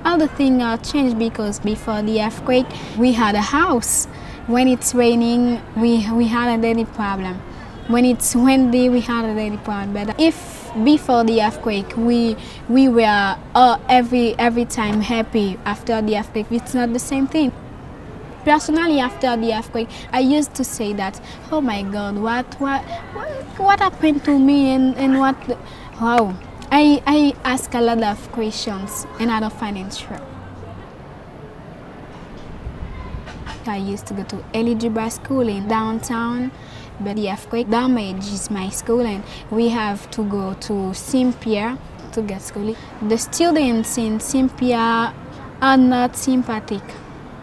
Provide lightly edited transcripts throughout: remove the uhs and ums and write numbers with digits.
all the things changed because before the earthquake, we had a house. When it's raining, we had a daily problem. When it's windy, we had a daily problem. But if before the earthquake, we were every time happy after the earthquake, it's not the same thing. Personally, after the earthquake, I used to say that, oh my God, what happened to me and what, wow. I ask a lot of questions and I don't find answer. I used to go to eligible school in downtown, but the earthquake damaged my school and we have to go to Saint-Pierre to get schooling. The students in Saint-Pierre are not sympathetic.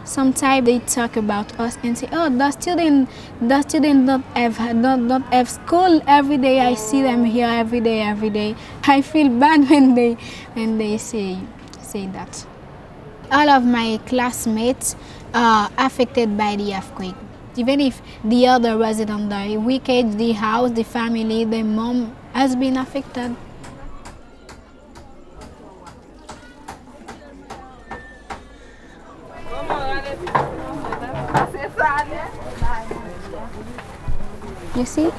Sometimes they talk about us and say, oh, the student don't have school every day. I see them here every day. I feel bad when they say that. All of my classmates are affected by the earthquake. Even if the other resident die, wicked, the house, the family, the mom has been affected. You see,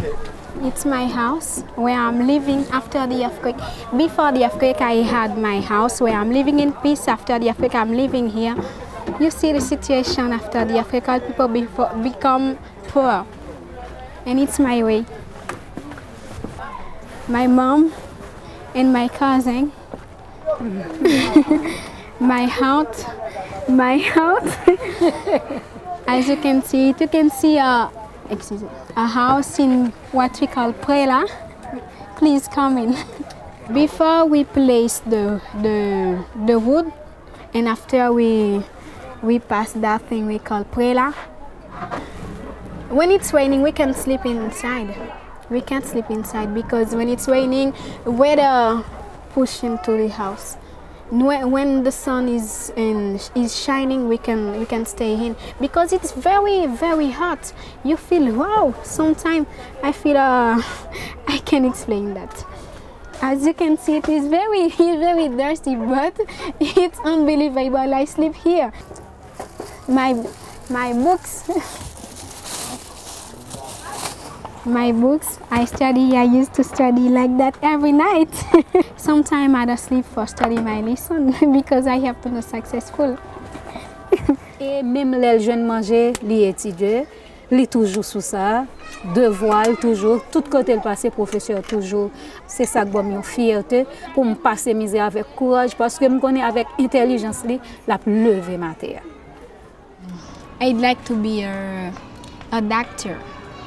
it's my house where I'm living after the earthquake. Before the earthquake, I had my house where I'm living in peace. After the earthquake, I'm living here. You see the situation after the earthquake, all people become poor. And it's my way. My mom and my cousin, my house. As you can see a house in what we call Prela. Please come in. Before we place the wood, and after we pass that thing we call Prela. When it's raining, we can sleep inside. We can't sleep inside because when it's raining, weather push into the house. When the sun is shining, we can stay in because it's very, very hot. You feel wow. Sometimes I feel I can't explain that. As you can see, it is very dirty, but it's unbelievable. I sleep here. My books. My books, I used to study like that every night. Sometimes I don't sleep for study my lesson because I have to be successful. Et même les jeunes manger, les étudier, les toujours sous ça, devoir toujours, tout côté le passé professeur toujours. C'est ça que j'ai une fierté pour me passer misère avec courage parce que je connais avec intelligence la plus lever ma terre. I'd like to be a doctor.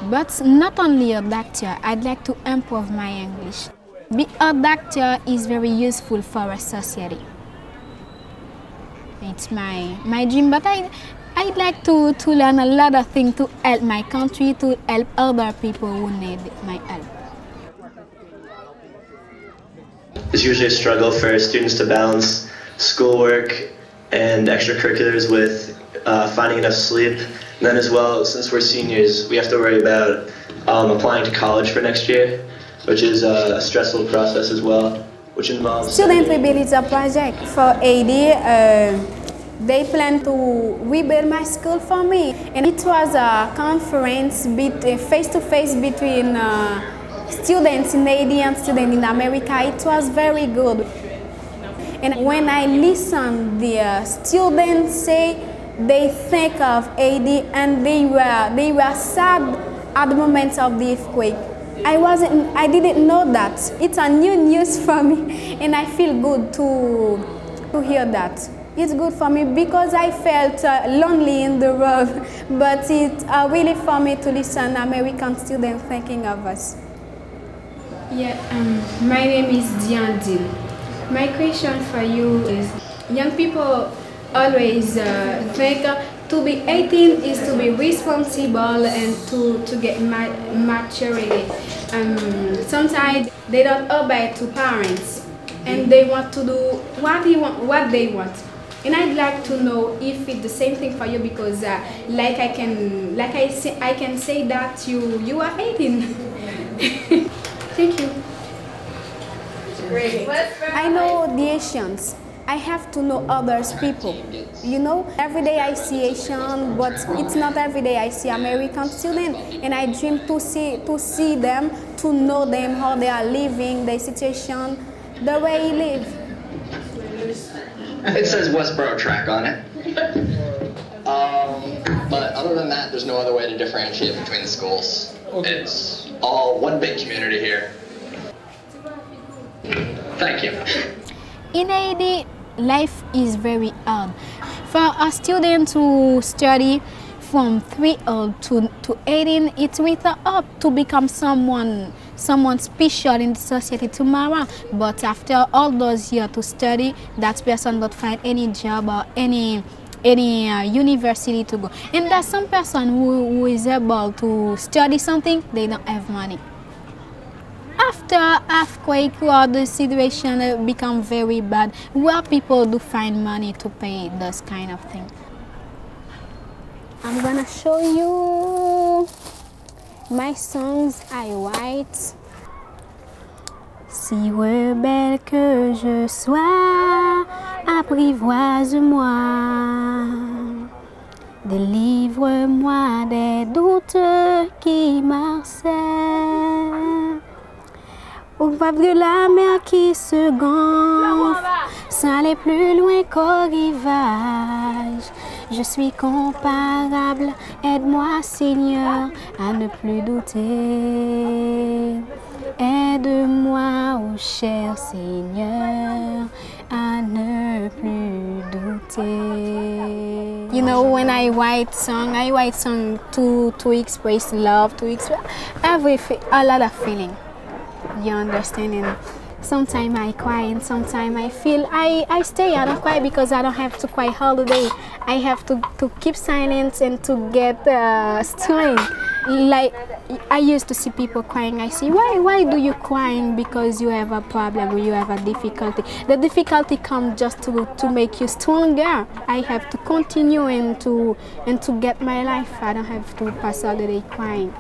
But not only a doctor, I'd like to improve my English. Being a doctor is very useful for a society. It's my dream, but I'd like to learn a lot of things to help my country, to help other people who need my help. It's usually a struggle for students to balance schoolwork and extracurriculars with finding enough sleep. And then as well, since we're seniors, we have to worry about applying to college for next year, which is a stressful process as well, which involves... Student rebuild a project for Haiti. They plan to rebuild my school for me. And it was a conference face-to-face between students in Haiti and students in America. It was very good. And when I listened, the students say they think of Haiti and they were sad at the moment of the earthquake. I didn't know that. It's a new news for me and I feel good to hear that. It's good for me because I felt lonely in the world, but it's really for me to listen American students thinking of us. Yeah, my name is Diandine. My question for you is, young people always think to be 18 is to be responsible and to get maturity. Sometimes they don't obey to parents and they want to do what they want. And I'd like to know if it's the same thing for you because I can say that you are 18. Thank you. I know the Haitians. I have to know others people. You know, every day I see Asian, but it's not every day I see American students, and I dream to see them, to know them, how they are living, their situation, the way he live. It says Westboro track on it. But other than that, there's no other way to differentiate between the schools. Okay. It's all one big community here. Thank you. In Haiti, life is very hard. For a student to study from 3 old to 18, it's with a hope to become someone special in the society tomorrow. But after all those years to study, that person don't find any job or any university to go. And there's some person who is able to study something, they don't have money. After earthquake, where the situation become very bad, where people do find money to pay those kind of things. I'm gonna show you my songs I write. Si rebelle que je sois, apprivoise-moi, délivre-moi des doutes qui m'harcèlent. Au bord de la mer qui se gonfle, sans aller plus loin qu'au rivage. Je suis comparable, aide-moi Seigneur à ne plus douter. Aide-moi, oh cher Seigneur, à ne plus douter. You know, when I write song to express love, to express everything, a lot of feeling. You understand? And sometimes I cry and sometimes I feel I stay. I don't cry because I don't have to cry all the day. I have to keep silence and to get strength. Like I used to see people crying. I say, why do you crying? Because you have a problem or you have a difficulty. The difficulty comes just to make you stronger. I have to continue and to get my life. I don't have to pass all the day crying.